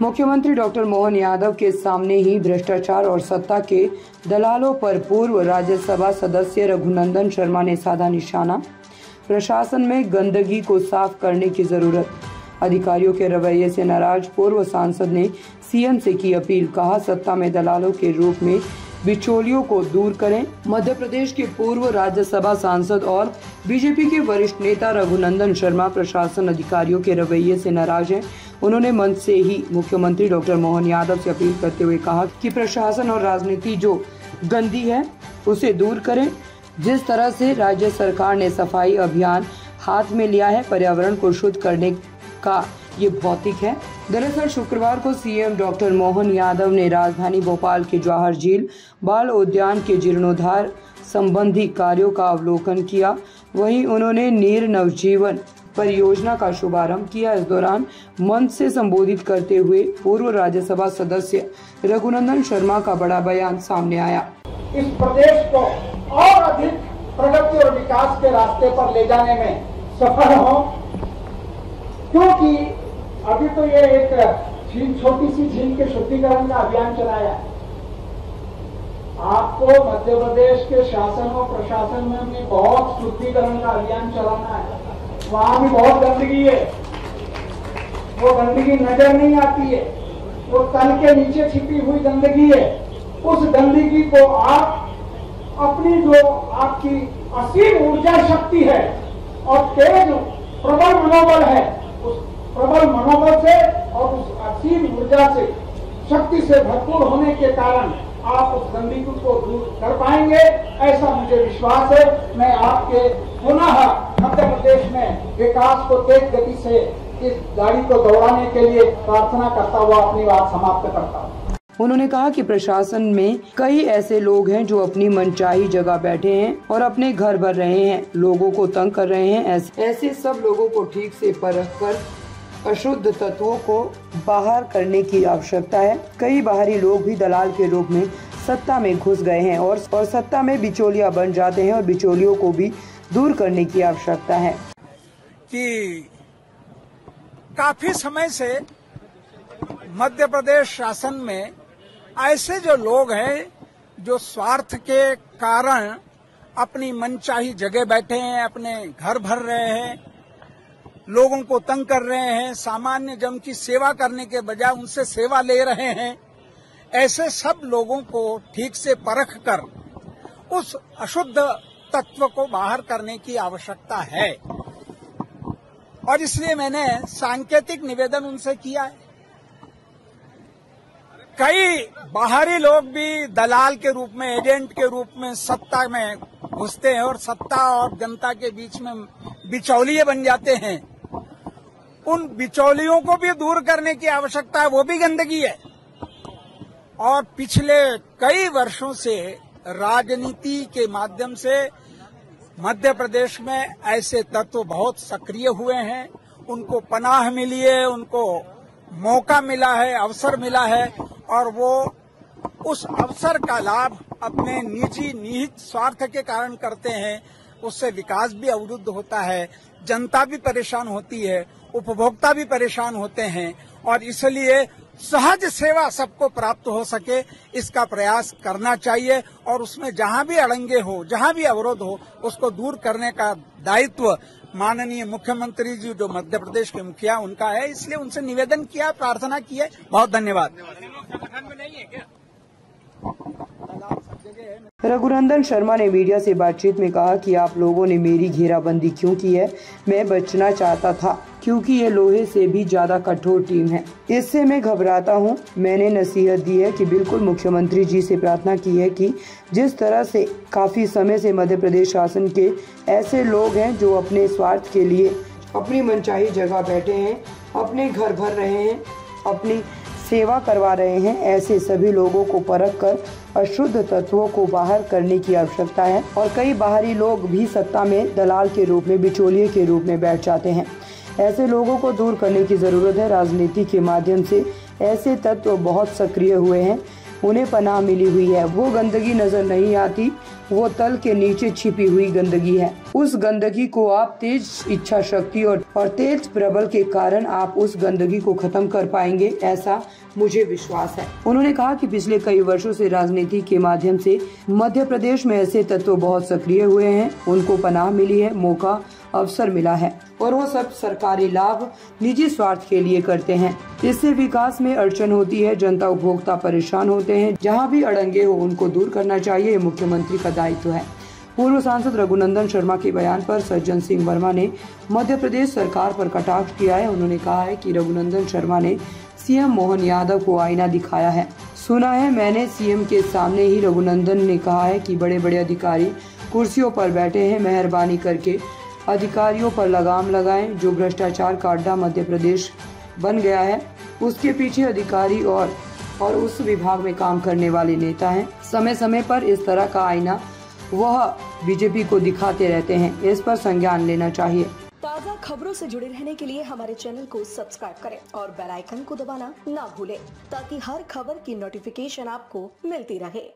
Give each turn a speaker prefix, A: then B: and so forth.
A: मुख्यमंत्री डॉक्टर मोहन यादव के सामने ही भ्रष्टाचार और सत्ता के दलालों पर पूर्व राज्यसभा सदस्य रघुनंदन शर्मा ने साधा निशाना। प्रशासन में गंदगी को साफ करने की जरूरत। अधिकारियों के रवैये से नाराज पूर्व सांसद ने सीएम से की अपील। कहा, सत्ता में दलालों के रूप में बिचौलियों को दूर करें। मध्य प्रदेश के पूर्व राज्यसभा सांसद और बीजेपी के वरिष्ठ नेता रघुनंदन शर्मा प्रशासन अधिकारियों के रवैये से नाराज हैं। उन्होंने मंच से ही मुख्यमंत्री डॉक्टर मोहन यादव से अपील करते हुए कहा कि प्रशासन और राजनीति जो गंदी है उसे दूर करें। जिस तरह से राज्य सरकार ने सफाई अभियान हाथ में लिया है, पर्यावरण को शुद्ध करने का ये भौतिक है। दरअसल शुक्रवार को सीएम डॉक्टर मोहन यादव ने राजधानी भोपाल के जवाहर झील बाल उद्यान के जीर्णोद्धार संबंधी कार्यों का अवलोकन किया। वहीं उन्होंने नीर नवजीवन परियोजना का शुभारंभ किया। इस दौरान मंच से संबोधित करते हुए पूर्व राज्यसभा सदस्य रघुनंदन शर्मा का बड़ा बयान सामने आया।
B: इस प्रदेश को और अधिक प्रगति और विकास के रास्ते पर ले जाने में सफल हो, क्योंकि अभी तो ये एक छोटी सी झील के शुद्धिकरण का अभियान चलाया। आपको मध्य प्रदेश के शासन और प्रशासन में भी बहुत शुद्धिकरण का अभियान चलाना है। वहां भी बहुत गंदगी है, वो गंदगी नजर नहीं आती है, वो तन के नीचे छिपी हुई गंदगी है। उस गंदगी को आप अपनी जो आपकी असीम ऊर्जा शक्ति है और तेज प्रबल मनोबल है, उस प्रबल मनोबल से और उस असीम ऊर्जा से शक्ति से भरपूर होने के कारण आप उस गंदगी को दूर कर पाएंगे, ऐसा मुझे विश्वास है। मैं आपके पुनः मध्य प्रदेश में विकास को तेज गति से इस गाड़ी को दौड़ाने के लिए प्रार्थना करता हुआ अपनी बात समाप्त करता हूँ।
A: उन्होंने कहा कि प्रशासन में कई ऐसे लोग हैं जो अपनी मनचाही जगह बैठे हैं और अपने घर भर रहे हैं, लोगों को तंग कर रहे हैं। ऐसे सब लोगों को ठीक से परख कर अशुद्ध तत्वों को बाहर करने की आवश्यकता है। कई बाहरी लोग भी दलाल के रूप में सत्ता में घुस गए हैं और सत्ता में बिचौलिया बन जाते हैं और बिचौलियों को भी दूर करने की आवश्यकता है।
C: कि काफी समय से मध्य प्रदेश शासन में ऐसे जो लोग हैं जो स्वार्थ के कारण अपनी मनचाही जगह बैठे हैं, अपने घर भर रहे हैं, लोगों को तंग कर रहे हैं, सामान्य जन की सेवा करने के बजाय उनसे सेवा ले रहे हैं। ऐसे सब लोगों को ठीक से परख कर उस अशुद्ध तत्व को बाहर करने की आवश्यकता है और इसलिए मैंने सांकेतिक निवेदन उनसे किया है। कई बाहरी लोग भी दलाल के रूप में, एजेंट के रूप में सत्ता में घुसते हैं और सत्ता और जनता के बीच में बिचौलिए बन जाते हैं। उन बिचौलियों को भी दूर करने की आवश्यकता है, वो भी गंदगी है। और पिछले कई वर्षों से राजनीति के माध्यम से मध्य प्रदेश में ऐसे तत्व बहुत सक्रिय हुए हैं। उनको पनाह मिली है, उनको मौका मिला है, अवसर मिला है और वो उस अवसर का लाभ अपने निजी निहित स्वार्थ के कारण करते हैं। उससे विकास भी अवरुद्ध होता है, जनता भी परेशान होती है, उपभोक्ता भी परेशान होते हैं और इसलिए सहज सेवा सबको प्राप्त हो सके इसका प्रयास करना चाहिए और उसमें जहां भी अड़ंगे हो, जहां भी अवरोध हो, उसको दूर करने का दायित्व माननीय मुख्यमंत्री जी जो मध्य प्रदेश के मुखिया उनका है। इसलिए उनसे निवेदन किया, प्रार्थना की है। बहुत धन्यवाद।
A: रघुनंदन शर्मा ने मीडिया से बातचीत में कहा कि आप लोगों ने मेरी घेराबंदी क्यों की है? मैं बचना चाहता था क्योंकि ये लोहे से भी ज्यादा कठोर टीम है, इससे मैं घबराता हूँ। मैंने नसीहत दी है कि बिल्कुल मुख्यमंत्री जी से प्रार्थना की है कि जिस तरह से काफी समय से मध्य प्रदेश शासन के ऐसे लोग हैं जो अपने स्वार्थ के लिए अपनी मनचाही जगह बैठे हैं, अपने घर भर रहे हैं, अपनी सेवा करवा रहे हैं, ऐसे सभी लोगों को परख कर अशुद्ध तत्वों को बाहर करने की आवश्यकता है। और कई बाहरी लोग भी सत्ता में दलाल के रूप में, बिचौलिए के रूप में बैठ जाते हैं। ऐसे लोगों को दूर करने की जरूरत है। राजनीति के माध्यम से ऐसे तत्व बहुत सक्रिय हुए हैं। उन्हें पनाह मिली हुई है। वो गंदगी नजर नहीं आती, वो तल के नीचे छिपी हुई गंदगी है। उस गंदगी को आप तेज इच्छा शक्ति और तेज प्रबल के कारण आप उस गंदगी को खत्म कर पाएंगे, ऐसा मुझे विश्वास है। उन्होंने कहा कि पिछले कई वर्षों से राजनीति के माध्यम से मध्य प्रदेश में ऐसे तत्व बहुत सक्रिय हुए हैं। उनको पनाह मिली है, मौका अवसर मिला है और वो सब सरकारी लाभ निजी स्वार्थ के लिए करते हैं। इससे विकास में अड़चन होती है, जनता उपभोक्ता परेशान होते हैं। जहाँ भी अड़ंगे हो उनको दूर करना चाहिए, ये मुख्यमंत्री का दायित्व है। पूर्व सांसद रघुनंदन शर्मा के बयान पर सज्जन सिंह वर्मा ने मध्य प्रदेश सरकार पर कटाक्ष किया है। उन्होंने कहा है कि रघुनंदन शर्मा ने सीएम मोहन यादव को आईना दिखाया है। सुना है मैंने सीएम के सामने ही रघुनंदन ने कहा है कि बड़े बड़े अधिकारी कुर्सियों पर बैठे हैं, मेहरबानी करके अधिकारियों पर लगाम लगाएं। जो भ्रष्टाचार का अड्डा मध्य प्रदेश बन गया है उसके पीछे अधिकारी और उस विभाग में काम करने वाले नेता हैं। समय समय पर इस तरह का आईना वह बीजेपी को दिखाते रहते हैं, इस पर संज्ञान लेना चाहिए।
D: ताज़ा खबरों से जुड़े रहने के लिए हमारे चैनल को सब्सक्राइब करें और बेल आइकन को दबाना ना भूलें ताकि हर खबर की नोटिफिकेशन आपको मिलती रहे।